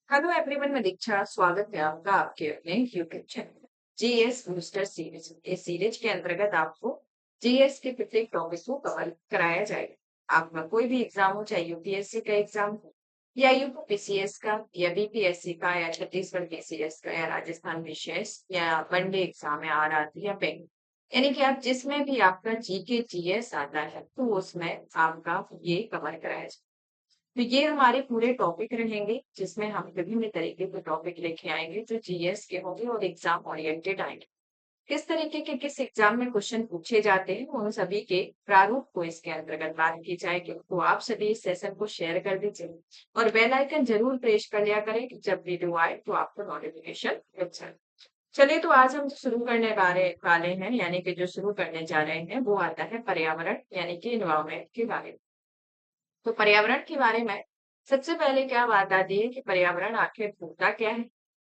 Hello everyone, मैं दीक्षा। स्वागत है आपका आपके अपने YouTube channel GS booster series. इस सीरीज के अंतर्गत आपको जीएस के प्रत्येक टॉपिक को कवर कराया जाएगा। आपका कोई भी एग्जाम हो, चाहे यूपीएससी का एग्जाम हो या यूपीपीसीएस का या बीपीएससी का या छत्तीसगढ़ पीसीएस का या राजस्थान विशेष या वनडे एग्जाम या आरआरबी या बैंक, यानी कि आप जिसमें भी आपका जीके जीएस आता है तो उसमें आपका ये कवर कराया जाएगा। तो ये हमारे पूरे टॉपिक रहेंगे जिसमें हम विभिन्न तरीके के टॉपिक लेके आएंगे जो जीएस के होंगे और एग्जाम ओरिएंटेड आएंगे। किस तरीके के किस एग्जाम में क्वेश्चन पूछे जाते हैं उन सभी के प्रारूप को इसके अंतर्गत बात की जाएगी। तो आप सभी इस सेशन को शेयर कर दीजिए और बेल आइकन जरूर प्रेस कर लिया करें कि जब वीडियो आए तो आपको नोटिफिकेशन मिल जाए। चलिए, तो आज हम जो शुरू करने वाले हैं, यानी कि जो शुरू करने जा रहे हैं वो आता है पर्यावरण यानी कि इन्वायरमेंट के बारे में। तो पर्यावरण के बारे में सबसे पहले क्या बात आती है कि पर्यावरण आखिर होता क्या है।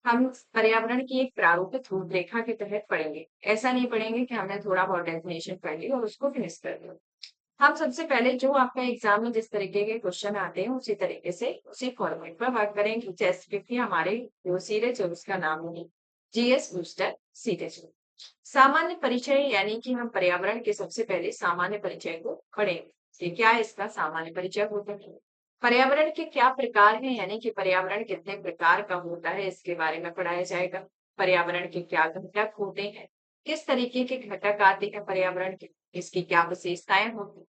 हम पर्यावरण की एक प्रारूपिक रूपरेखा के तहत पढ़ेंगे। ऐसा नहीं पढ़ेंगे कि हमने थोड़ा बहुत डेफिनेशन पढ़ ली और उसको फिनिश कर दिया। हम सबसे पहले जो आपका एग्जाम में जिस तरीके के क्वेश्चन आते हैं उसी तरीके से उसी फॉर्मेट पर बात करेंगे। जैसे कि हमारे जो सीरीज है उसका नाम है जीएस बूस्टर सीरीज। सामान्य परिचय, यानी कि हम पर्यावरण के सबसे पहले सामान्य परिचय को पढ़ेंगे कि क्या इसका सामान्य परिचय होता है। पर्यावरण के क्या प्रकार हैं, यानी कि पर्यावरण कितने प्रकार का होता है इसके बारे में पढ़ाया जाएगा। पर्यावरण के क्या घटक होते हैं, किस तरीके के घटक आते हैं पर्यावरण के, इसकी क्या विशेषताएं होती हैं,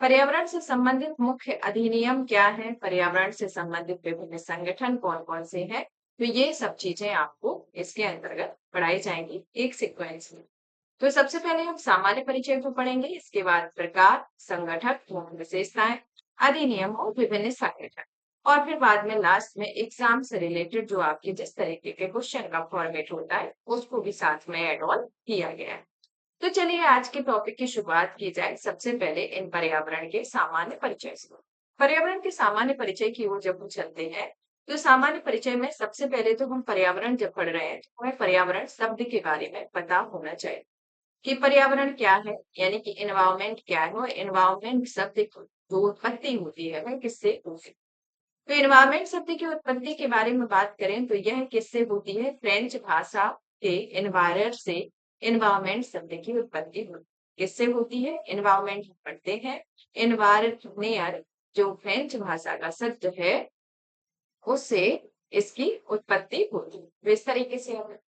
पर्यावरण से संबंधित मुख्य अधिनियम क्या है, पर्यावरण से संबंधित विभिन्न संगठन कौन कौन से हैं। तो ये सब चीजें आपको इसके अंतर्गत पढ़ाई जाएंगी एक सीक्वेंस में। तो सबसे पहले हम सामान्य परिचय को पढ़ेंगे, इसके बाद प्रकार, संगठक, मुख्य विशेषताएं, अधिनियम और विभिन्न संगठन, और फिर बाद में लास्ट में एग्जाम से रिलेटेड जो आपके जिस तरीके के क्वेश्चन का फॉर्मेट होता है उसको भी साथ में एड ऑन किया गया है। तो चलिए आज के टॉपिक की शुरुआत की जाए सबसे पहले इन पर्यावरण के सामान्य परिचय से। पर्यावरण के सामान्य परिचय की ओर जब हम चलते हैं तो सामान्य परिचय में सबसे पहले तो हम पर्यावरण जब पढ़ रहे हैं तो हमें पर्यावरण शब्द के बारे में पता होना चाहिए कि पर्यावरण क्या है, यानी कि एनवायरमेंट क्या है। और एनवायरमेंट शब्द की जो उत्पत्ति होती है वह किससे होती है। तो एनवायरमेंट शब्द की उत्पत्ति के बारे में बात करें तो यह किससे होती है, फ्रेंच भाषा के एनवायरर से एनवायरमेंट शब्द की उत्पत्ति होती है। किससे होती है, एनवायरमेंट पढ़ते हैं, एनवायरनियर जो फ्रेंच भाषा का शब्द है उससे इसकी उत्पत्ति होती है। तो इस तरीके से हम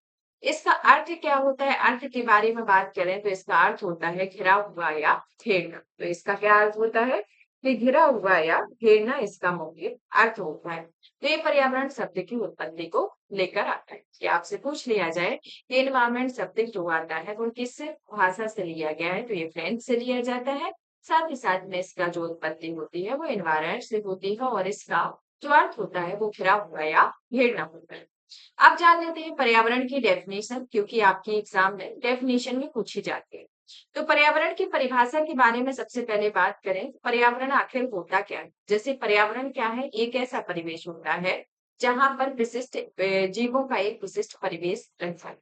इसका अर्थ क्या होता है, अर्थ के बारे में बात करें तो इसका अर्थ होता है घिरा हुआ या घेरना। तो इसका क्या अर्थ होता है कि घिरा हुआ या घेरना इसका मुख्य अर्थ होता है। तो ये पर्यावरण शब्द की उत्पत्ति को लेकर आता है कि आपसे पूछ लिया जाए कि एनवायरमेंट शब्द जो आता है वो किस भाषा से लिया गया है, तो ये फ्रेंच से लिया जाता है। साथ ही साथ में इसका जो उत्पत्ति होती है वो एनवायरमेंट से होती है और इसका जो अर्थ होता है वो घिरा हुआ या घेरना होता है। अब जान लेते हैं पर्यावरण की डेफिनेशन, क्योंकि आपके एग्जाम में डेफिनेशन भी पूछी जाती है। तो पर्यावरण की परिभाषा के बारे में सबसे पहले बात करें, पर्यावरण आखिर होता क्या है। जैसे पर्यावरण क्या है, एक ऐसा परिवेश होता है जहां पर विशिष्ट जीवों का एक विशिष्ट परिवेश रहता है।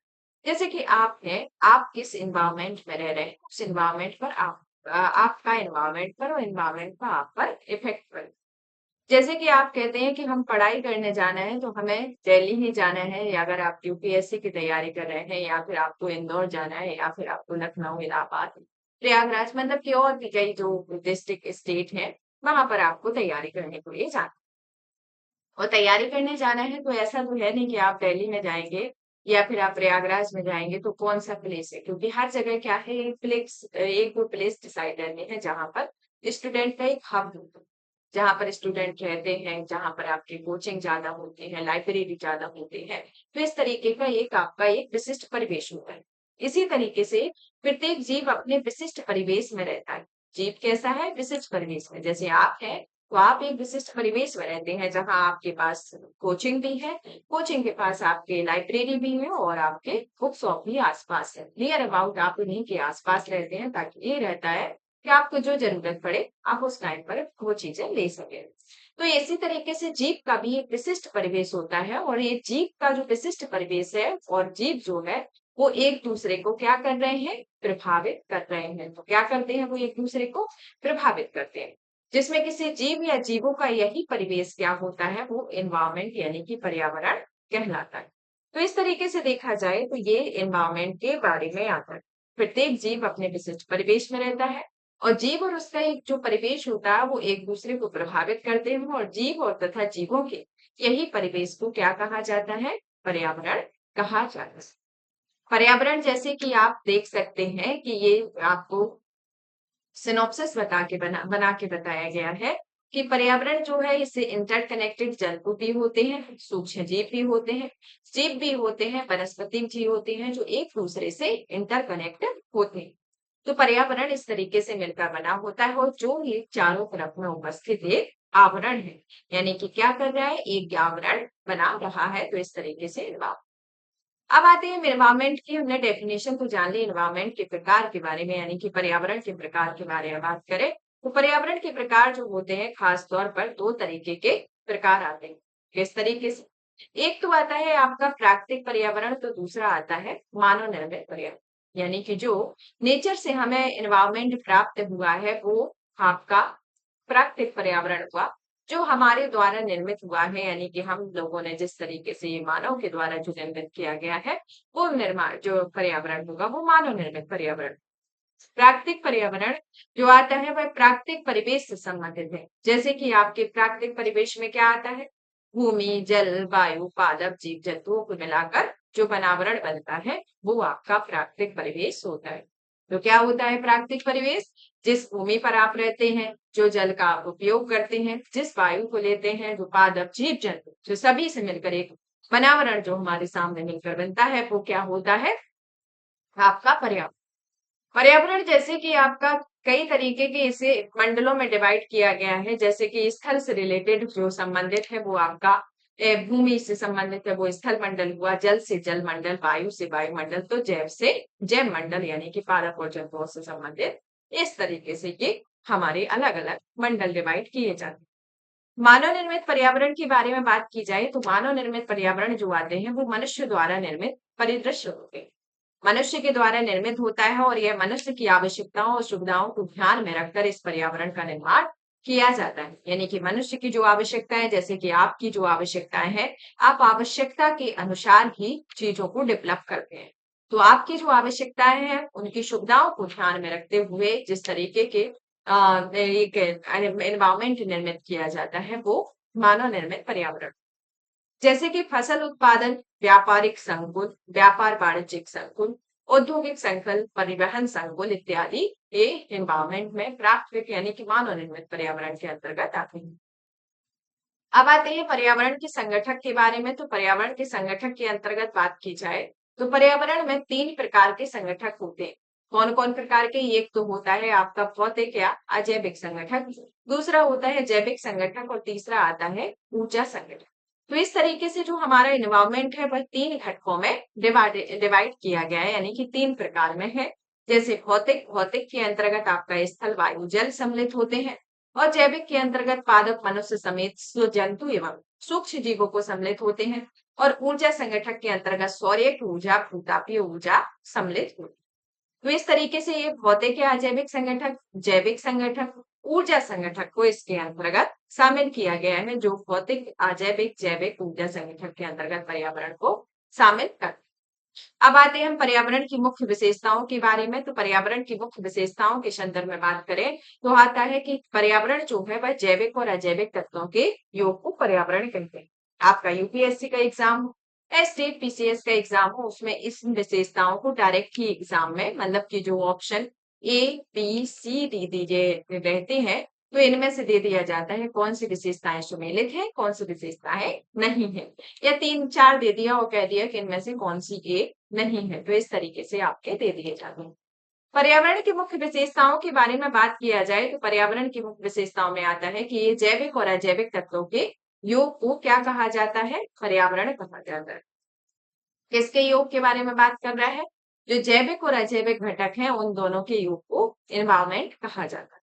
जैसे कि आप हैं, आप किस इन्वायरमेंट में रह रहे हैं उस इन्वायरमेंट पर आपका इन्वायरमेंट पर और इन्वायरमेंट का आप पर इफेक्ट पड़ता है। जैसे कि आप कहते हैं कि हम पढ़ाई करने जाना है तो हमें दिल्ली ही जाना है, या अगर आप यूपीएससी की तैयारी कर रहे हैं या फिर आपको इंदौर जाना है या फिर आपको लखनऊ, इलाहाबाद, प्रयागराज, मतलब कि और भी कई जो डिस्ट्रिक्ट स्टेट है वहां पर आपको तैयारी करने के लिए जाना और तैयारी करने जाना है। तो ऐसा तो है नहीं कि आप दिल्ली में जाएंगे या फिर आप प्रयागराज में जाएंगे तो कौन सा प्लेस है, क्योंकि हर जगह क्या है एक वो प्लेस डिसाइड करनी है जहां पर स्टूडेंट का एक हब होता है, जहां पर स्टूडेंट रहते हैं, जहां पर आपकी कोचिंग ज्यादा होती है, लाइब्रेरी ज्यादा होती है। तो इस तरीके का एक आपका एक विशिष्ट परिवेश होता है। इसी तरीके से प्रत्येक जीव अपने विशिष्ट परिवेश में रहता है। जीव कैसा है, विशिष्ट परिवेश में। जैसे आप हैं तो आप एक विशिष्ट परिवेश में रहते हैं जहां आपके पास कोचिंग भी है, कोचिंग के पास आपके लाइब्रेरी भी है और आपके बुक शॉप भी आसपास है। नियर अबाउट आप उन्हीं के आसपास रहते हैं ताकि ये रहता है कि आपको जो जरूरत पड़े आप उस टाइम पर वो चीजें ले सके। तो इसी तरीके से जीव का भी एक विशिष्ट परिवेश होता है और ये जीव का जो विशिष्ट परिवेश है और जीव जो है वो एक दूसरे को क्या कर रहे हैं, प्रभावित कर रहे हैं। तो क्या करते हैं, वो एक दूसरे को प्रभावित करते हैं। जिसमें किसी जीव या जीवों का यही परिवेश क्या होता है, वो एनवायरमेंट यानी कि पर्यावरण कहलाता है। तो इस तरीके से देखा जाए तो ये एनवायरमेंट के बारे में आता है। प्रत्येक जीव अपने विशिष्ट परिवेश में रहता है और जीव और उसका एक जो परिवेश होता है वो एक दूसरे को प्रभावित करते हैं और जीव और तथा जीवों के यही परिवेश को क्या कहा जाता है, पर्यावरण कहा जाता है। पर्यावरण जैसे कि आप देख सकते हैं कि ये आपको सिनॉप्सिस बना के बताया गया है कि पर्यावरण जो है इससे इंटरकनेक्टेड जंतु भी होते हैं, सूक्ष्म जीव भी होते हैं, जीव भी होते हैं, वनस्पति जीव होते हैं जो एक दूसरे से इंटरकनेक्टेड होते हैं। तो पर्यावरण इस तरीके से मिलकर बना होता है और जो ये चारों तरफ में उपस्थित एक आवरण है, यानी कि क्या कर रहा है, एक आवरण बना रहा है। तो इस तरीके से अब आते हैं एनवायरमेंट की। हमने डेफिनेशन तो जान ली एनवायरमेंट के प्रकार के बारे में, यानी कि पर्यावरण के प्रकार के बारे में बात करें तो पर्यावरण के प्रकार जो होते हैं खास तौर पर दो तरीके के प्रकार आते हैं। किस तरीके से, एक तो आता है आपका प्राकृतिक पर्यावरण, तो दूसरा आता है मानव निर्मित पर्यावरण, यानी कि जो नेचर से हमें एनवायरमेंट प्राप्त हुआ है वो आपका प्राकृतिक पर्यावरण हुआ। जो हमारे द्वारा निर्मित हुआ है, यानी कि हम लोगों ने जिस तरीके से ये मानव के द्वारा जो निर्मित किया गया है, वो निर्माण जो पर्यावरण होगा वो मानव निर्मित पर्यावरण। प्राकृतिक पर्यावरण जो आता है वह प्राकृतिक परिवेश से संबंधित है। जैसे कि आपके प्राकृतिक परिवेश में क्या आता है, भूमि, जल, वायु, पादप, जीव जंतुओं को मिलाकर जो बनावरण बनता है वो आपका प्राकृतिक परिवेश होता है। तो क्या होता है प्राकृतिक परिवेश, जिस भूमि पर आप रहते हैं, जो जल का आप उपयोग करते हैं, जिस वायु को लेते हैं, जो पादप, जीव जंतु, जो सभी से मिलकर एक बनावरण जो हमारे सामने मिलकर बनता है वो क्या होता है, आपका पर्यावरण। पर्यावरण जैसे कि आपका कई तरीके के इसे मंडलों में डिवाइड किया गया है। जैसे कि स्थल से रिलेटेड जो संबंधित है वो आपका भूमि से संबंधित है वो स्थल मंडल हुआ, जल से जल मंडल, वायु से वायुमंडल, तो जैव से जैव मंडल यानी कि पादप और जंतुओं से संबंधित। इस तरीके से ये हमारे अलग अलग मंडल डिवाइड किए जाते हैं। मानव निर्मित पर्यावरण के बारे में बात की जाए तो मानव निर्मित पर्यावरण जो आते हैं वो मनुष्य द्वारा निर्मित परिदृश्य होते हैं। मनुष्य के द्वारा निर्मित होता है और यह मनुष्य की आवश्यकताओं और सुविधाओं को ध्यान में रखकर इस पर्यावरण का निर्माण किया जाता है। यानी कि मनुष्य की जो आवश्यकताएं, जैसे कि आपकी जो आवश्यकताएं हैं, आप आवश्यकता के अनुसार ही चीजों को डेवलप करते हैं। तो आपकी जो आवश्यकताएं हैं उनकी सुविधाओं को ध्यान में रखते हुए जिस तरीके के एक एनवायरमेंट निर्मित किया जाता है वो मानव निर्मित पर्यावरण। जैसे कि फसल उत्पादन, व्यापारिक संकुल, व्यापार वाणिज्यिक संकुल, औद्योगिक संकुल, परिवहन संकुल इत्यादि ये एनवायरमेंट में प्राकृतिक यानी कि मानव निर्मित पर्यावरण के अंतर्गत आते हैं। अब आते हैं पर्यावरण के संगठक के बारे में। तो पर्यावरण के संगठक के अंतर्गत बात की जाए तो पर्यावरण में तीन प्रकार के संगठक होते हैं। कौन कौन प्रकार के, एक तो होता है आपका भौतिक या अजैविक संगठक, दूसरा होता है जैविक संगठक और तीसरा आता है ऊर्जा संगठक। तो इस तरीके से जो हमारा एनवायरमेंट है वह तीन घटकों में डिवाइड किया गया है, यानी कि तीन प्रकार में है। जैसे भौतिक, भौतिक के अंतर्गत आपका स्थल, वायु, जल सम्मिलित होते हैं और जैविक के अंतर्गत पादप, मनुष्य समेत जंतु एवं सूक्ष्म जीवों को सम्मिलित होते हैं और ऊर्जा संगठक के अंतर्गत सौर ऊर्जा, भूतापीय ऊर्जा सम्मिलित होती है। तो इस तरीके से ये भौतिक या अजैविक संगठक, जैविक संगठक, ऊर्जा संगठक को इसके अंतर्गत शामिल किया गया है, जो भौतिक, अजैविक, जैविक, ऊर्जा संगठक के अंतर्गत पर्यावरण को शामिल कर। अब आते हैं हम पर्यावरण की मुख्य विशेषताओं के बारे में। तो पर्यावरण की मुख्य विशेषताओं के संदर्भ में बात करें तो आता है कि पर्यावरण जो है वह जैविक और अजैविक तत्वों के योग को पर्यावरण कहते हैं। आपका यूपीएससी का एग्जाम हो, स्टेट पीसीएस का एग्जाम हो, उसमें इस विशेषताओं को डायरेक्ट ही एग्जाम में मतलब कि जो option A B C D दिए रहते हैं तो इनमें से दे दिया जाता है कौन सी विशेषताएं सुमेलित है, कौन सी विशेषताएं नहीं है, या तीन चार दे दिया और कह दिया कि इनमें से कौन सी एक नहीं है। तो इस तरीके से आपके दे दिए जाते हैं। पर्यावरण की मुख्य विशेषताओं के बारे में बात किया जाए तो पर्यावरण की मुख्य विशेषताओं में आता है कि ये जैविक और अजैविक तत्वों के योग को क्या कहा जाता है, पर्यावरण कहा जाता है। किसके योग के बारे में बात कर रहा है, जो जैविक और अजैविक घटक हैं उन दोनों के योग को एनवायरमेंट कहा जाता है।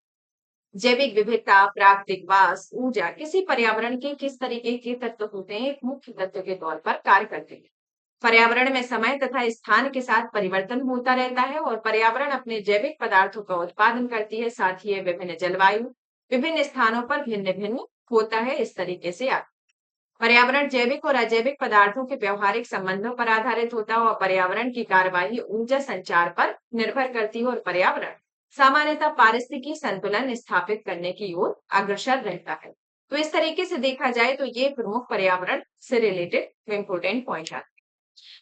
जैविक विविधता, प्राकृतिक वास, ऊर्जा किसी पर्यावरण के किस तरीके के तत्व होते हैं, एक मुख्य तत्व के तौर पर कार्य करते हैं। पर्यावरण में समय तथा स्थान के साथ परिवर्तन होता रहता है और पर्यावरण अपने जैविक पदार्थों का उत्पादन करती है। साथ ही ये विभिन्न जलवायु, विभिन्न स्थानों पर भिन्न भिन्न होता है। इस तरीके से आप पर्यावरण जैविक और अजैविक पदार्थों के व्यवहारिक संबंधों पर आधारित होता है और पर्यावरण की कार्यवाही ऊर्जा संचार पर निर्भर करती है और पर्यावरण सामान्यतः पारिस्थितिकी संतुलन स्थापित करने की ओर अग्रसर रहता है। तो इस तरीके से देखा जाए तो ये प्रमुख पर्यावरण से रिलेटेड इंपोर्टेंट पॉइंट है।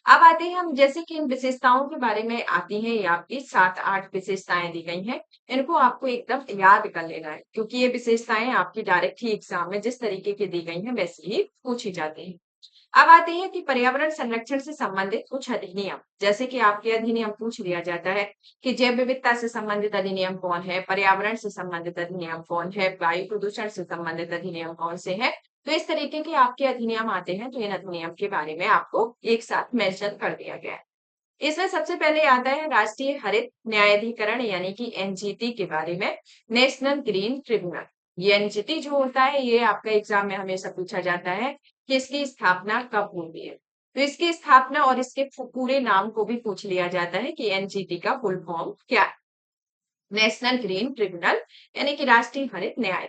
अब आते हैं हम, जैसे कि इन विशेषताओं के बारे में आती हैं, ये आपकी 7-8 विशेषताएं दी गई हैं। इनको आपको एकदम याद कर लेना है क्योंकि ये विशेषताएं आपकी डायरेक्ट ही एग्जाम में जिस तरीके की दी गई हैं वैसे ही पूछी जाती हैं। अब आते हैं कि पर्यावरण संरक्षण से संबंधित कुछ अधिनियम, जैसे कि आपके अधिनियम पूछ लिया जाता है कि जैव विविधता से संबंधित अधिनियम कौन है, पर्यावरण से संबंधित अधिनियम कौन है, वायु प्रदूषण से संबंधित अधिनियम कौन से हैं। तो इस तरीके के आपके अधिनियम आते हैं, तो इन अधिनियम के बारे में आपको एक साथ मेंशन कर दिया गया है। इसमें सबसे पहले आता है राष्ट्रीय हरित न्यायाधिकरण यानी कि एनजीटी के बारे में, नेशनल ग्रीन ट्रिब्यूनल। ये एनजीटी जो होता है ये आपका एग्जाम में हमेशा पूछा जाता है कि इसकी स्थापना कब हुई है। तो इसकी स्थापना और इसके पूरे नाम को भी पूछ लिया जाता है कि एनजीटी का फुल फॉर्म क्या है। नेशनल ग्रीन ट्रिब्यूनल यानी कि राष्ट्रीय हरित न्याय।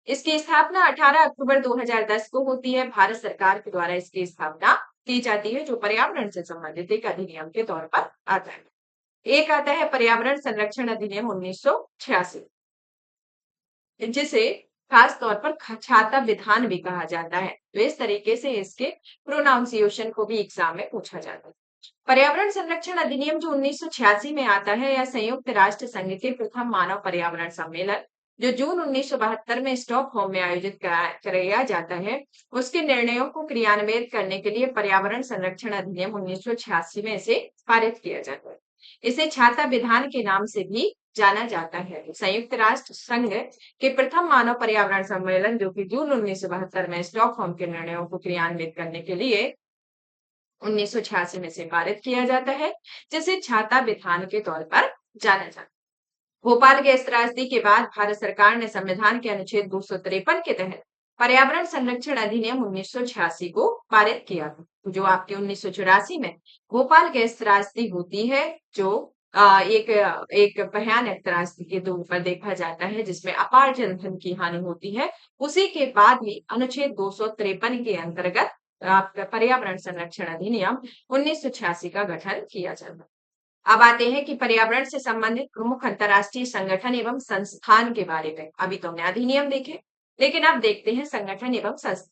इसकी स्थापना 18 अक्टूबर 2010 को होती है। भारत सरकार के द्वारा इसकी स्थापना की जाती है, जो पर्यावरण से संबंधित एक अधिनियम के तौर पर आता है। एक आता है पर्यावरण संरक्षण अधिनियम 1986, जिसे खास तौर पर छाता विधान भी कहा जाता है। तो इस तरीके से इसके प्रोनाउंसिएशन को भी एग्जाम में पूछा जाता है। पर्यावरण संरक्षण अधिनियम जो 1986 में आता है, यह संयुक्त राष्ट्र संघ के प्रथम मानव पर्यावरण सम्मेलन जो जून 1972 में स्टॉकहोम में आयोजित कराया जाता है, उसके निर्णयों को क्रियान्वित करने के लिए पर्यावरण संरक्षण अधिनियम 1986 में इसे पारित किया जाता है। इसे छाता विधान के नाम से भी जाना जाता है। संयुक्त राष्ट्र संघ के प्रथम मानव पर्यावरण सम्मेलन जो कि जून 1972 में स्टॉकहोम के निर्णयों को क्रियान्वित करने के लिए 1986 में से पारित किया जाता है, जिसे छाता विधान के तौर पर जाना जाता है। भोपाल गैस त्रासदी के बाद भारत सरकार ने संविधान के अनुच्छेद 253 के तहत पर्यावरण संरक्षण अधिनियम 1986 को पारित किया था। तो जो आपके 1984 में भोपाल गैस त्रासदी होती है, जो एक भयानक त्रासदी के तौर पर देखा जाता है जिसमें अपार जनधन की हानि होती है, उसी के बाद भी अनुच्छेद 253 के अंतर्गत आपका पर्यावरण संरक्षण अधिनियम 1986 का गठन किया जाता है। अब आते हैं कि पर्यावरण से संबंधित प्रमुख अंतर्राष्ट्रीय संगठन एवं संस्थान के बारे में। अभी तो हमने अधिनियम देखे, लेकिन अब देखते हैं संगठन एवं संस्थान।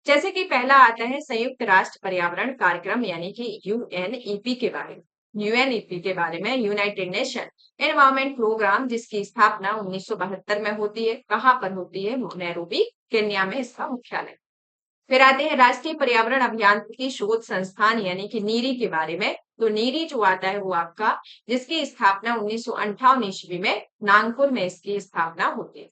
जैसे कि पहला आता है संयुक्त राष्ट्र पर्यावरण कार्यक्रम यानी कि यूएनईपी के बारे में। यूएनईपी के बारे में यूनाइटेड नेशन एनवायरमेंट प्रोग्राम, जिसकी स्थापना 1972 में होती है। कहाँ पर होती है? नैरोबी, केन्या में इसका मुख्यालय। फिर आते हैं राष्ट्रीय पर्यावरण अभियांत्रिकी शोध संस्थान यानी कि नीरी के बारे में। तो नीरी जो आता है वो आपका, जिसकी स्थापना 1958 ईस्वी में नागपुर में इसकी स्थापना होती है।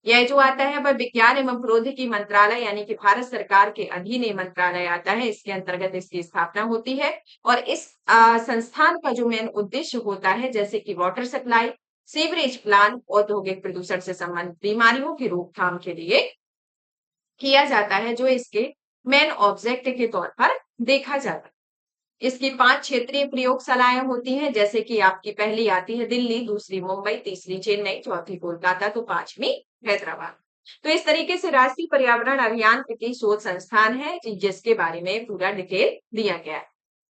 यह जो आता है वह विज्ञान एवं प्रौद्योगिकी मंत्रालय यानी कि भारत सरकार के अधीन ये मंत्रालय आता है, इसके अंतर्गत इसकी स्थापना होती है। और इस संस्थान का जो मेन उद्देश्य होता है, जैसे कि वाटर सप्लाई, सीवरेज प्लांट, औद्योगिक प्रदूषण से संबंधित बीमारियों की रोकथाम के लिए किया जाता है, जो इसके मेन ऑब्जेक्ट के तौर पर देखा जाता है। इसकी 5 क्षेत्रीय प्रयोगशालाएं होती हैं, जैसे कि आपकी पहली आती है दिल्ली, दूसरी मुंबई, तीसरी चेन्नई, चौथी कोलकाता, तो 5वीं हैदराबाद। तो इस तरीके से राष्ट्रीय पर्यावरण अभियांत्रिकी शोध संस्थान है जिसके बारे में पूरा डिटेल दिया गया है।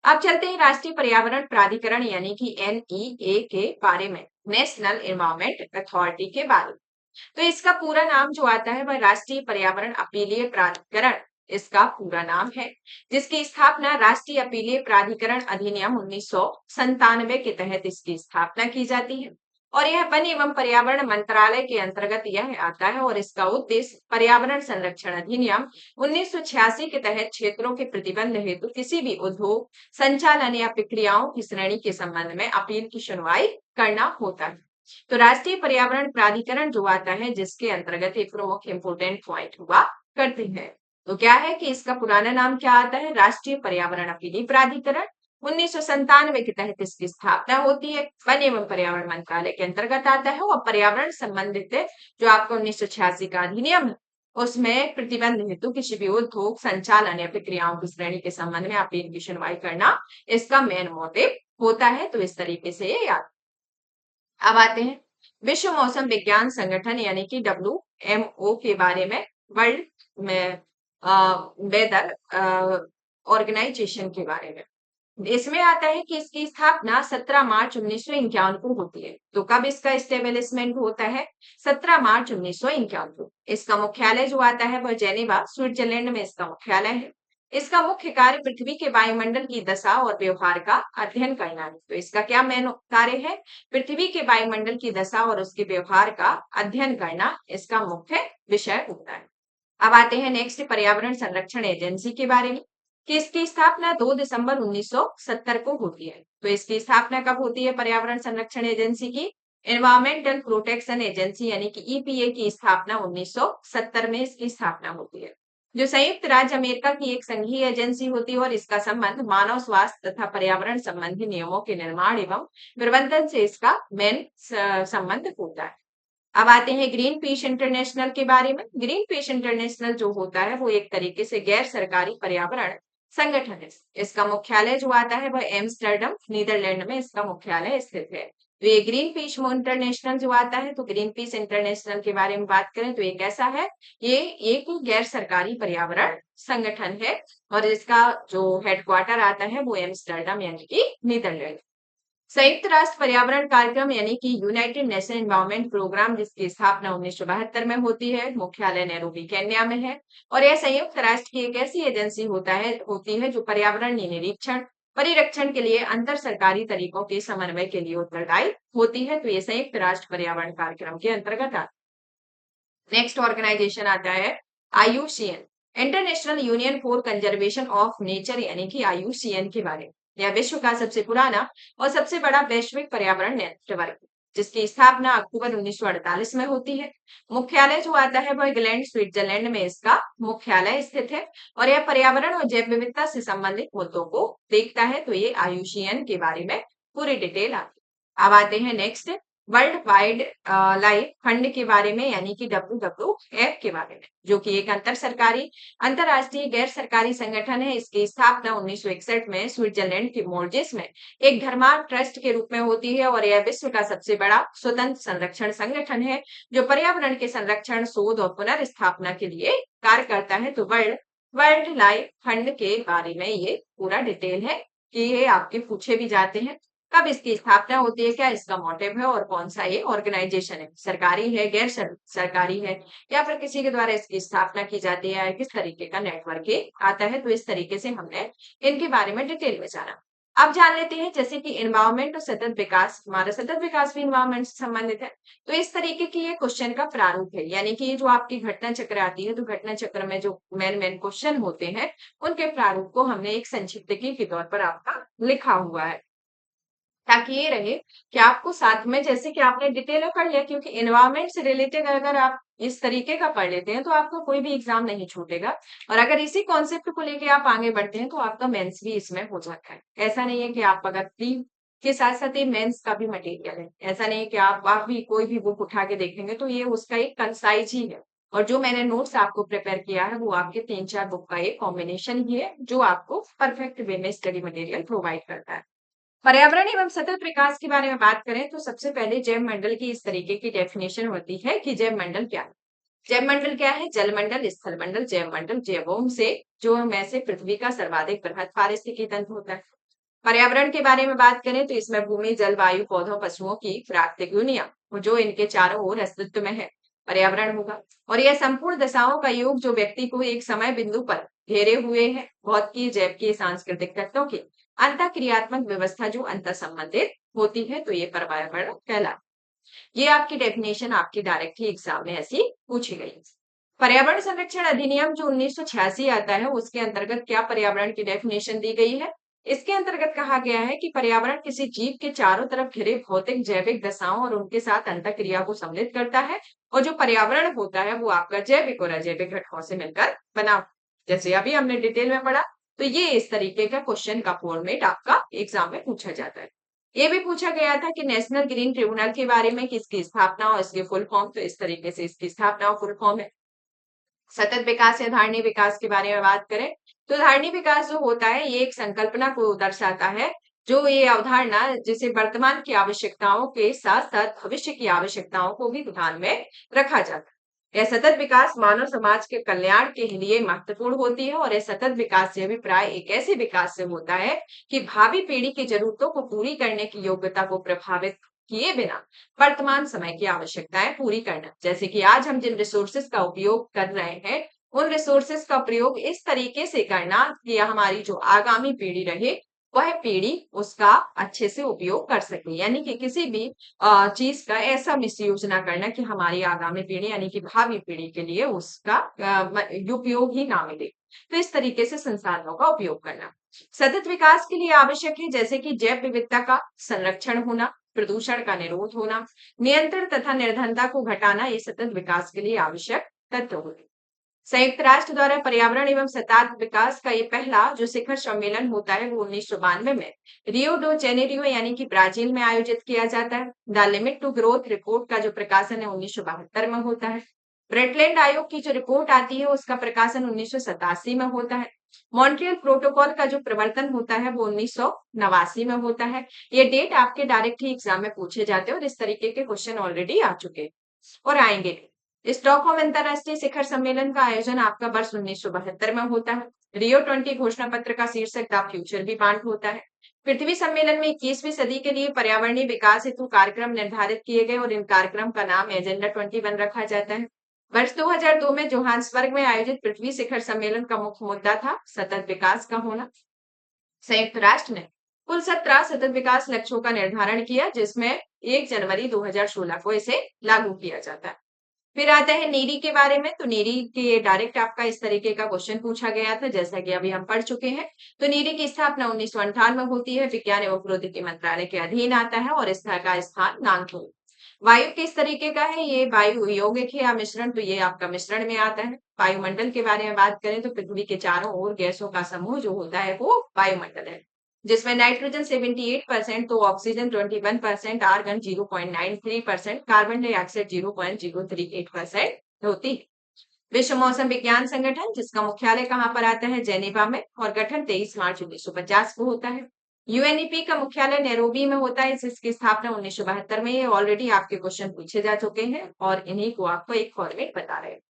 अब चलते हैं राष्ट्रीय पर्यावरण प्राधिकरण यानी कि एनईए के बारे में, नेशनल एनवायरमेंट अथॉरिटी के बारे में। तो इसका पूरा नाम जो आता है वह राष्ट्रीय पर्यावरण अपीलीय प्राधिकरण इसका पूरा नाम है, जिसकी स्थापना राष्ट्रीय अपीलीय प्राधिकरण अधिनियम 1997 के तहत इसकी स्थापना की जाती है। और यह वन एवं पर्यावरण मंत्रालय के अंतर्गत यह आता है और इसका उद्देश्य पर्यावरण संरक्षण अधिनियम 1986 के तहत क्षेत्रों के प्रतिबंध हेतु किसी भी उद्योग, संचालन या प्रक्रियाओं की श्रेणी के संबंध में अपील की सुनवाई करना होता है। तो राष्ट्रीय पर्यावरण प्राधिकरण जो आता है, जिसके अंतर्गत एक प्रमुख इंपोर्टेंट पॉइंट हुआ करते हैं, तो क्या है कि इसका पुराना नाम क्या आता है? राष्ट्रीय पर्यावरण अपीलीय प्राधिकरण। 1997 के तहत इसकी स्थापना होती है, वन एवं पर्यावरण मंत्रालय के अंतर्गत आता है और पर्यावरण संबंधित जो आपका 1986 का अधिनियम है, उसमें प्रतिबंध हेतु किसी भी उद्योग, संचालन या प्रक्रियाओं की श्रेणी के संबंध में अपील की सुनवाई करना इसका मेन मोटिव होता है। तो इस तरीके से ये याद। अब आते हैं विश्व मौसम विज्ञान संगठन यानी कि WMO के बारे में, वर्ल्ड में वेदर ऑर्गेनाइजेशन के बारे में। इसमें आता है कि इसकी स्थापना 17 मार्च 1951 को होती है। तो कब इसका इस्टेब्लिशमेंट होता है? 17 मार्च 1951 को। इसका मुख्यालय जो आता है वह जेनेवा, स्विट्जरलैंड में इसका मुख्यालय है। इसका मुख्य कार्य पृथ्वी के वायुमंडल की दशा और व्यवहार का अध्ययन करना है। तो इसका क्या मेन कार्य है? पृथ्वी के वायुमंडल की दशा और उसके व्यवहार का अध्ययन करना इसका मुख्य विषय होता है। अब आते हैं नेक्स्ट पर्यावरण संरक्षण एजेंसी के बारे में, कि इसकी स्थापना 2 दिसंबर 1970 को होती है। तो इसकी स्थापना कब होती है पर्यावरण संरक्षण एजेंसी की? एनवायरमेंटल प्रोटेक्शन एजेंसी यानी कि ईपीए की स्थापना 1970 में इसकी स्थापना होती है, जो संयुक्त राज्य अमेरिका की एक संघीय एजेंसी होती है और इसका संबंध मानव स्वास्थ्य तथा पर्यावरण संबंधी नियमों के निर्माण एवं प्रबंधन से इसका मेन संबंध होता है। अब आते हैं ग्रीन पीस इंटरनेशनल के बारे में। ग्रीन पीस इंटरनेशनल जो होता है वो एक तरीके से गैर सरकारी पर्यावरण संगठन है। इसका मुख्यालय जो आता है वह एम्स्टर्डम, नीदरलैंड में इसका मुख्यालय स्थित है। तो ये ग्रीन पीस इंटरनेशनल जो आता है, तो ग्रीन पीस इंटरनेशनल के बारे में बात करें तो ये कैसा है? ये एक गैर सरकारी पर्यावरण संगठन है और इसका जो हेडक्वार्टर आता है वो एम्स्टर्डम यानी कि नीदरलैंड। संयुक्त राष्ट्र पर्यावरण कार्यक्रम यानी कि यूनाइटेड नेशन एनवायरनमेंट प्रोग्राम, जिसकी स्थापना 1972 में होती है, मुख्यालय नैरोबी केन्या में है। और यह संयुक्त राष्ट्र की एक ऐसी एजेंसी होती है जो पर्यावरणीय निरीक्षण परिरक्षण के लिए अंतर सरकारी तरीकों के समन्वय के लिए उत्तरदायी होती है। तो ये संयुक्त राष्ट्र पर्यावरण कार्यक्रम के अंतर्गत आता है। नेक्स्ट ऑर्गेनाइजेशन आता है IUCN, international union for conservation of nature यानी कि IUCN के बारे में। यह विश्व का सबसे पुराना और सबसे बड़ा वैश्विक पर्यावरण नेटवर्क, जिसकी स्थापना अक्टूबर 1948 में होती है। मुख्यालय जो आता है वह इंग्लैंड, स्विट्जरलैंड में इसका मुख्यालय स्थित है और यह पर्यावरण और जैव विविधता से संबंधित मुद्दों को देखता है। तो ये IUCN के बारे में पूरी डिटेल आती है। अब आते हैं next world wide life fund के बारे में यानी कि WWF के बारे में, जो कि एक अंतर सरकारी अंतरराष्ट्रीय गैर सरकारी संगठन है। इसकी स्थापना 1961 में स्विट्जरलैंड के मोर्जेस में एक धर्मार्थ ट्रस्ट के रूप में होती है और यह विश्व का सबसे बड़ा स्वतंत्र संरक्षण संगठन है, जो पर्यावरण के संरक्षण, शोध और पुनर्स्थापना के लिए कार्य करता है। तो वर्ल्ड वाइल्ड लाइफ फंड के बारे में ये पूरा डिटेल है कि ये आपके पूछे भी जाते हैं। कब इसकी स्थापना होती है, क्या इसका मोटिव है और कौन सा ये ऑर्गेनाइजेशन है, सरकारी है, गैर सरकारी है, या फिर किसी के द्वारा इसकी स्थापना की जाती है, किस तरीके का नेटवर्क ये आता है। तो इस तरीके से हमने इनके बारे में डिटेल में जाना। अब जान लेते हैं जैसे कि एनवायरमेंट और सतत विकास, हमारा सतत विकास भी एनवायरमेंट से संबंधित है। तो इस तरीके की ये क्वेश्चन का प्रारूप है, यानी कि ये जो आपकी घटना चक्र आती है, तो घटना चक्र में जो मेन क्वेश्चन होते हैं उनके प्रारूप को हमने एक संक्षिप्तकी के तौर पर आपका लिखा हुआ है, ताकि ये रहे कि आपको साथ में जैसे कि आपने डिटेल में पढ़ लिया, क्योंकि एनवायरमेंट से रिलेटेड अगर आप इस तरीके का पढ़ लेते हैं तो आपको कोई भी एग्जाम नहीं छूटेगा। और अगर इसी कॉन्सेप्ट को लेके आप आगे बढ़ते हैं तो आपका मेंस भी इसमें हो जाता है। ऐसा नहीं है कि आप अगर प्री के साथ साथ ये मेंस का भी मटेरियल है, ऐसा नहीं है कि आप भी कोई भी बुक उठा के देखेंगे तो ये उसका एक कंसाइज ही है। और जो मैंने नोट्स आपको प्रिपेयर किया है वो आपके 3-4 बुक का एक कॉम्बिनेशन ही है, जो आपको परफेक्ट वे में स्टडी मटेरियल प्रोवाइड करता है। पर्यावरण एवं सतत विकास के बारे में बात करें तो सबसे पहले जैव मंडल की इस तरीके की डेफिनेशन होती है कि जैव मंडल क्या है। जैव मंडल क्या है? जल मंडल, स्थल मंडल, जैव मंडल, जैवों से जो में से पृथ्वी का सर्वाधिक बृहद पारिस्थितिकी तंत्र होता है। पर्यावरण के बारे में बात करें तो इसमें भूमि, जल, वायु, पौधों, पशुओं की प्राकृतिक दुनिया जो इनके चारों ओर अस्तित्व में है, पर्यावरण होगा। और यह संपूर्ण दशाओं का योग जो व्यक्ति को एक समय बिंदु पर घेरे हुए है, भौतिक, जैविक, सांस्कृतिक तत्वों की अंतर क्रियात्मक व्यवस्था जो अंतर संबंधित होती है, तो ये पर्यावरण कहलाता है। ये आपकी डेफिनेशन आपकी डायरेक्टली एग्जाम में ऐसी पूछी गई है। पर्यावरण संरक्षण अधिनियम जो 1986 आता है, उसके अंतर्गत क्या पर्यावरण की डेफिनेशन दी गई है? इसके अंतर्गत कहा गया है कि पर्यावरण किसी जीव के चारों तरफ घिरे भौतिक, जैविक दशाओं और उनके साथ अंतर क्रिया को सम्मिलित करता है। और जो पर्यावरण होता है वो आपका जैविक और अजैविक घटकों से मिलकर बना, जैसे अभी हमने डिटेल में पढ़ा। तो ये इस तरीके का क्वेश्चन का फॉर्मेट आपका एग्जाम में पूछा जाता है। ये भी पूछा गया था कि नेशनल ग्रीन ट्रिब्यूनल के बारे में, किसकी स्थापना और इसकी फुल फॉर्म। तो इस तरीके से इसकी स्थापना और फुल फॉर्म है। सतत विकास या धारणीय विकास के बारे में बात करें तो धारणीय विकास जो होता है ये एक संकल्पना को दर्शाता है जो ये अवधारणा जिसे वर्तमान की आवश्यकताओं के साथ-साथ भविष्य की आवश्यकताओं को भी ध्यान में रखा जाता है। यह सतत विकास मानव समाज के कल्याण के लिए महत्वपूर्ण होती है और यह सतत विकास से अभिप्राय एक ऐसे विकास से होता है कि भावी पीढ़ी की जरूरतों को पूरी करने की योग्यता को प्रभावित किए बिना वर्तमान समय की आवश्यकताएं पूरी करना। जैसे कि आज हम जिन रिसोर्सेज का उपयोग कर रहे हैं, उन रिसोर्सेज का प्रयोग इस तरीके से करना कि हमारी जो आगामी पीढ़ी रहे, वह पीढ़ी उसका अच्छे से उपयोग कर सके। यानी कि किसी भी चीज का ऐसा मिसयूज ना करना कि हमारी आगामी पीढ़ी यानी कि भावी पीढ़ी के लिए उसका उपयोग ही ना मिले। तो इस तरीके से संसाधनों का उपयोग करना सतत विकास के लिए आवश्यक है, जैसे कि जैव विविधता का संरक्षण होना, प्रदूषण का निरोध होना, नियंत्रण तथा निर्धनता को घटाना, ये सतत विकास के लिए आवश्यक तत्व होते हैं। संयुक्त राष्ट्र द्वारा पर्यावरण एवं सतत विकास का ये पहला जो शिखर सम्मेलन होता है वो 1992 में रियो डो जेनेरियो यानी कि ब्राजील में आयोजित किया जाता है। The limit to growth report का जो प्रकाशन है 1972 में होता है। ब्रेटलैंड आयोग की जो रिपोर्ट आती है उसका प्रकाशन 1987 में होता है। मॉन्ट्रियल प्रोटोकॉल का जो प्रवर्तन होता है वो 1989 में होता है। ये डेट आपके डायरेक्ट ही एग्जाम में पूछे जाते हैं और इस तरीके के क्वेश्चन ऑलरेडी आ चुके हैं और आएंगे भी। स्टॉकहोम अंतरराष्ट्रीय शिखर सम्मेलन का आयोजन आपका वर्ष 1972 में होता है। रियो 20 घोषणा पत्र का शीर्षक द फ्यूचर भी बांट होता है। पृथ्वी सम्मेलन में 21वीं सदी के लिए पर्यावरणीय विकास हेतु कार्यक्रम निर्धारित किए गए और इन कार्यक्रम का नाम एजेंडा 21 रखा जाता है। वर्ष 2002 में जोहान्सबर्ग में आयोजित पृथ्वी शिखर सम्मेलन का मुख्य मुद्दा था सतत विकास का होना। संयुक्त राष्ट्र ने कुल 17 सतत विकास लक्ष्यों का निर्धारण किया, जिसमें 1 जनवरी 2016 को इसे लागू किया जाता है। फिर आता है नीरी के बारे में। तो नीरी के डायरेक्ट आपका इस तरीके का क्वेश्चन पूछा गया था, जैसा कि अभी हम पढ़ चुके हैं। तो नीरी की स्थापना 1958 में होती है, विज्ञान एवं प्रौद्योगिकी मंत्रालय के अधीन आता है और इसका स्थान नागपुर। वायु किस तरीके का है, ये वायु यौगिक है या मिश्रण, तो ये आपका मिश्रण में आता है। वायुमंडल के बारे में बात करें तो पृथ्वी के चारों ओर गैसों का समूह जो होता है वो वायुमंडल है, जिसमें नाइट्रोजन 78%, तो ऑक्सीजन 21%, आर्गन 0.93%, कार्बन डाइऑक्साइड 0.038% होती है। विश्व मौसम विज्ञान संगठन जिसका मुख्यालय कहाँ पर आता है, जेनेवा में, और गठन 23 मार्च 1950 को होता है। यूएनईपी का मुख्यालय नैरोबी में होता है, जिसकी स्थापना 1972 में। ये ऑलरेडी आपके क्वेश्चन पूछे जा चुके हैं और इन्हीं को आपको एक फॉर्मेट बता रहे हैं।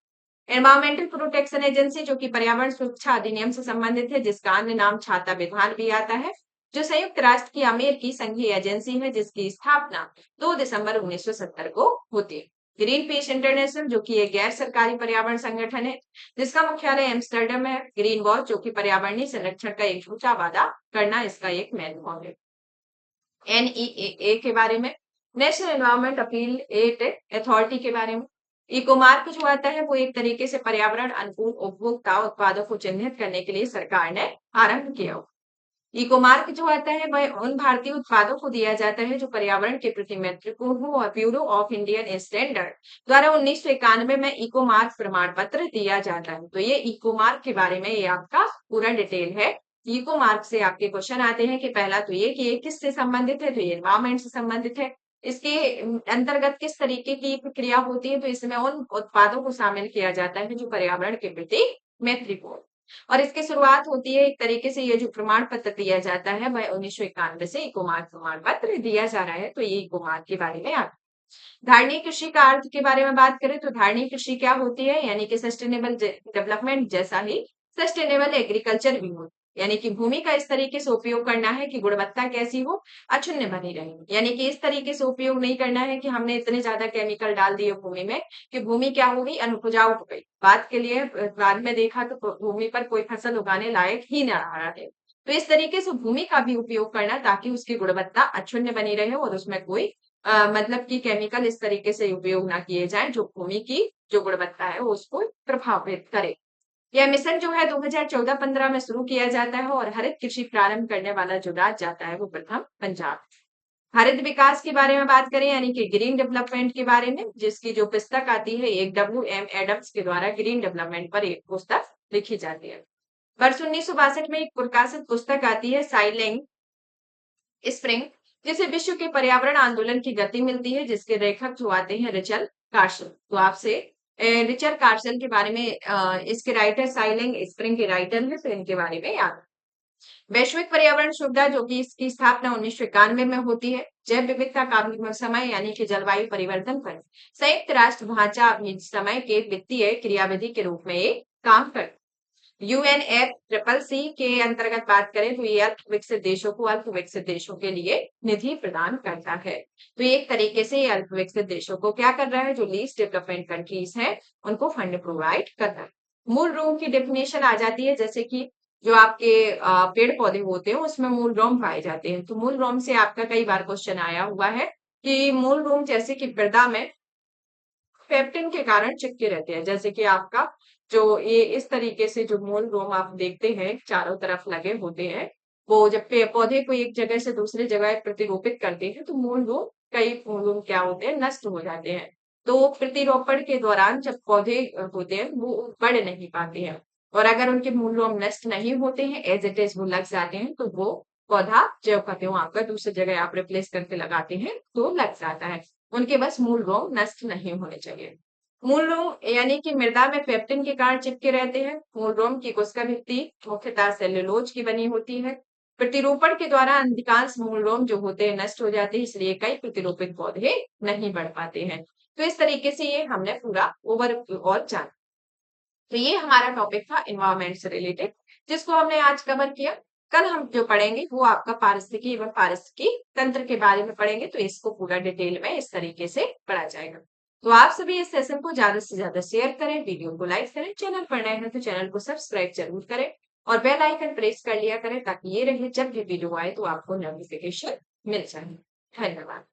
एनवायरमेंटल प्रोटेक्शन एजेंसी जो कि पर्यावरण सुरक्षा अधिनियम से संबंधित है, जिसका अन्य नाम छाता विधान भी आता है, जो संयुक्त राष्ट्र की अमेरिकी संघीय एजेंसी है, जिसकी स्थापना 2 दिसंबर 1970 को होती है। ग्रीन पीस इंटरनेशनल जो कि एक गैर सरकारी पर्यावरण संगठन है, जिसका मुख्यालय एम्स्टर्डम है। ग्रीन वॉच जो कि पर्यावरणीय संरक्षण का एक ऊंचा वादा करना इसका एक मेन फॉर्म है। एनईए के बारे में, national environment appellate authority के बारे में। इकोमार्क जो आता है वो एक तरीके से पर्यावरण अनुकूल उपभोक्ता उत्पादों को चिन्हित करने के लिए सरकार ने आरंभ किया हो। इकोमार्क जो आता है वह उन भारतीय उत्पादों को दिया जाता है जो पर्यावरण के प्रति मैत्रीपूर्ण हो, और ब्यूरो ऑफ इंडियन स्टैंडर्ड द्वारा 1991 में इकोमार्क प्रमाण पत्र दिया जाता है। तो ये इकोमार्क के बारे में ये आपका पूरा डिटेल है। इको मार्क से आपके क्वेश्चन आते हैं कि पहला तो ये कि ये किससे संबंधित है, तो ये एनवायरमेंट से संबंधित है। इसके अंतर्गत किस तरीके की प्रक्रिया होती है, तो इसमें उन उत्पादों को शामिल किया जाता है जो पर्यावरण के प्रति मैत्रीपूर्ण, और इसकी शुरुआत होती है एक तरीके से। ये जो प्रमाण पत्र दिया जाता है वह 1991 से इको मार्क प्रमाण पत्र दिया जा रहा है। तो ये इको मार्क के बारे में आता है। धारणीय कृषि का अर्थ के बारे में बात करें तो धारणीय कृषि क्या होती है, यानी कि सस्टेनेबल डेवलपमेंट जैसा ही सस्टेनेबल एग्रीकल्चर भी हो, यानी कि भूमि का इस तरीके से उपयोग करना है कि गुणवत्ता कैसी हो, अक्षुण्ण बनी रहे। यानी कि इस तरीके से उपयोग नहीं करना है कि हमने इतने ज्यादा केमिकल डाल दिए भूमि में कि भूमि क्या होगी, अनुपजाऊ हो गई। बात के लिए बाद में देखा तो भूमि पर कोई फसल उगाने लायक ही न रहा है। तो इस तरीके से भूमि का भी उपयोग करना ताकि उसकी गुणवत्ता अक्षुण्ण बनी रहे और उसमें कोई मतलब कि केमिकल इस तरीके से उपयोग ना किए जाए जो भूमि की जो गुणवत्ता है उसको प्रभावित करे। यह मिशन जो है 2014-15 में शुरू किया जाता है और हरित कृषि प्रारंभ करने वाला जो राज्य आता है वो प्रथम पंजाब। हरित विकास के बारे में बात करें यानी कि ग्रीन डेवलपमेंट के बारे में, जिसकी जो पुस्तक आती है एक WM एडम्स के द्वारा ग्रीन डेवलपमेंट पर एक पुस्तक लिखी जाती है। वर्ष 1962 में एक प्रकाशित पुस्तक आती है साइलेंग स्प्रिंग, जिसे विश्व के पर्यावरण आंदोलन की गति मिलती है, जिसके लेखक जो आते हैं रिचर्ड कार्सन। तो आपसे रिचर्ड कार्सन के बारे में इसके राइटर साइलेंग स्प्रिंग के राइटर है, तो इनके बारे में याद। वैश्विक पर्यावरण सुविधा जो कि इसकी स्थापना 1991 में होती है। जैव विविधता का समय यानी कि जलवायु परिवर्तन पर संयुक्त राष्ट्र ढांचा अभी समय के वित्तीय क्रियाविधि के रूप में ये काम करता है। UNFCCC के अंतर्गत बात करें तो ये अल्प विकसित देशों को अल्प विकसित देशों के लिए निधि प्रदान करता है। तो एक तरीके से अल्प विकसित देशों को क्या कर रहा है, जो लीस्ट डेवलपमेंट कंट्रीज है उनको फंड प्रोवाइड कर रहा है। मूल रोम की डेफिनेशन आ जाती है, जैसे कि जो आपके पेड़ पौधे होते हैं उसमें मूल रोम पाए जाते हैं। तो मूल रोम से आपका कई बार क्वेश्चन आया हुआ है कि मूल रोम जैसे कि मृदा में पेप्टिन के कारण चिपके रहते हैं। जैसे कि आपका जो ये इस तरीके से जो मूल रोम आप देखते हैं चारों तरफ लगे होते हैं, वो जब पौधे को एक जगह से दूसरी जगह प्रतिरोपित करते हैं तो मूल रोम, कई मूल रोम क्या होते हैं, नष्ट हो जाते हैं। तो प्रतिरोपण के दौरान जब पौधे होते हैं वो बढ़ नहीं पाते हैं, और अगर उनके मूल रोम नष्ट नहीं होते हैं, एज इट इज वो लग जाते हैं, तो वो पौधा जो कहते हो आपका दूसरी जगह आप रिप्लेस करके लगाते हैं तो लग जाता है। उनके बस मूल रोम नष्ट नहीं होने चाहिए। मूल रोम यानी कि मृदा में पेप्टिन के कारण चिपके रहते हैं। मूल रोम की कोशिका भित्ति मुख्यतः सेल्यूलोज की बनी होती है। प्रतिरूपण के द्वारा अधिकांश मूल रोम जो होते हैं नष्ट हो जाते हैं, इसलिए कई प्रतिरूपित पौधे नहीं बढ़ पाते हैं। तो इस तरीके से ये हमने पूरा ओवरऑल जाना। तो ये हमारा टॉपिक था एनवायरमेंट से रिलेटेड, जिसको हमने आज कवर किया। कल हम जो पढ़ेंगे वो आपका पारिस्थितिकी एवं पारिस्थितिकी तंत्र के बारे में पढ़ेंगे, तो इसको पूरा डिटेल में इस तरीके से पढ़ा जाएगा। तो आप सभी इस सेशन को ज्यादा से ज्यादा शेयर करें, वीडियो को लाइक करें, चैनल पर नए हैं तो चैनल को सब्सक्राइब जरूर करें और बेल आइकन प्रेस कर लिया करें, ताकि ये रहे जब भी वीडियो आए तो आपको नोटिफिकेशन मिल जाए। धन्यवाद।